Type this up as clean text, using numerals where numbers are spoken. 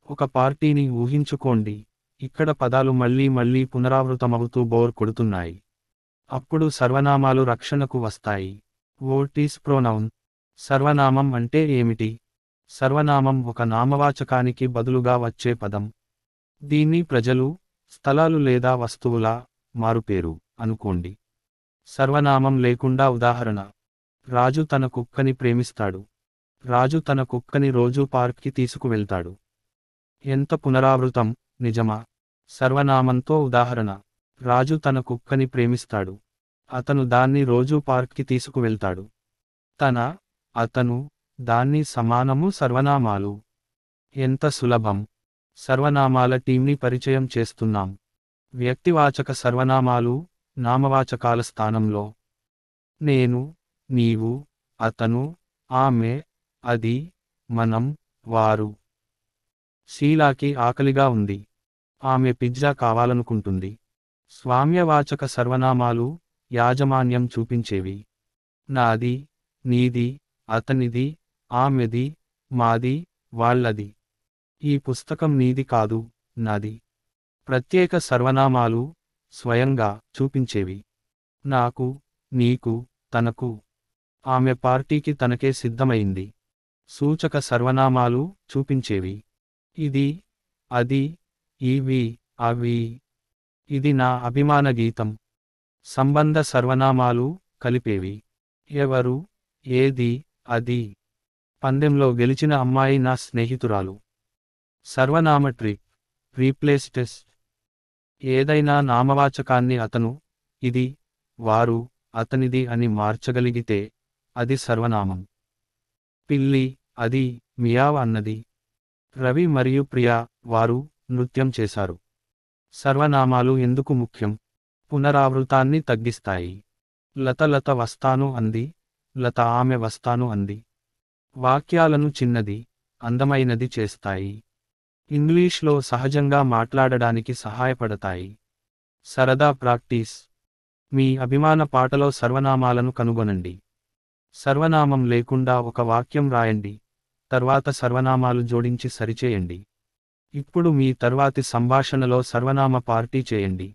ఒక పార్టీని ఊహించుకోండి, ఇక్కడ పదాలు మళ్ళీ మళ్ళీ పునరావృతమవుతూ బోర్ కొడుతున్నాయి. అప్పుడు సర్వనామాలు రక్షణకు వస్తాయి. What is pronoun? సర్వనామం అంటే ఏమిటి? సర్వనామం ఒక నామవాచకానికి బదులుగా వచ్చే పదం. దీన్ని ప్రజలు, స్థలాలు లేదా వస్తువుల మారుపేరు అనుకోండి. సర్వనామం లేకుండా ఉదాహరణ: రాజు తన కుక్కని ప్రేమిస్తాడు. రాజు తన కుక్కని రోజూ పార్క్కి తీసుకువెళ్తాడు. ఎంత పునరావృతం, నిజమా? సర్వనామంతో ఉదాహరణ: రాజు తన కుక్కని ప్రేమిస్తాడు. అతను దాన్ని రోజూ పార్క్కి తీసుకువెళ్తాడు. తన, అతను, దాన్ని సమానము సర్వనామాలు. ఎంత సులభం! సర్వనామాల టీంని పరిచయం చేస్తున్నాం. వ్యక్తివాచక సర్వనామాలు, నామవాచకాల స్థానంలో. నేను, నీవు, అతను, ఆమె, అది, మనం, వారు. షీలాకి ఆకలిగా ఉంది. ఆమె పిజ్జా కావాలనుకుంటుంది. స్వామ్యవాచక సర్వనామాలు, యాజమాన్యం చూపించేవి. నాది, నీది, అతనిది, ఆమెది, మాది, వాళ్ళది. ఈ పుస్తకం నీది కాదు, నాది. ప్రత్యేక సర్వనామాలు, స్వయంగా చూపించేవి. నాకు, నీకు, తనకు. ఆమె పార్టీకి తనకే సిద్ధమైంది. సూచక సర్వనామాలు, చూపించేవి. ఇది, అది, ఇవి, అవి. ఇది నా అభిమాన గీతం. సంబంధ సర్వనామాలు, కలిపేవి. ఎవరు, ఏది, అది. పందెంలో గెలిచిన అమ్మాయి నా స్నేహితురాలు. సర్వనామ ట్రిక్, రీప్లేస్ టెస్ట్. ఏదైనా నామవాచకాన్ని అతను, ఇది, వారు, అతనిది అని మార్చగలిగితే అది సర్వనామం. పిల్లి, అది, మియావ్ అన్నది. రవి మరియు ప్రియా, వారు, నృత్యం చేశారు. సర్వనామాలు ఎందుకు ముఖ్యం? పునరావృతాన్ని తగ్గిస్తాయి. లత వస్తాను అంది, లత ఆమె వస్తాను అంది. వాక్యాలను చిన్నది, అందమైనది చేస్తాయి. ఇంగ్లీష్లో సహజంగా మాట్లాడడానికి సహాయపడతాయి. సరదా ప్రాక్టీస్. మీ అభిమాన పాటలో సర్వనామాలను కనుగొనండి. సర్వనామం లేకుండా ఒక వాక్యం రాయండి, తర్వాత సర్వనామాలు జోడించి సరిచేయండి. ఇప్పుడు మీ తర్వాతి సంభాషణలో సర్వనామ పార్టీ చేయండి.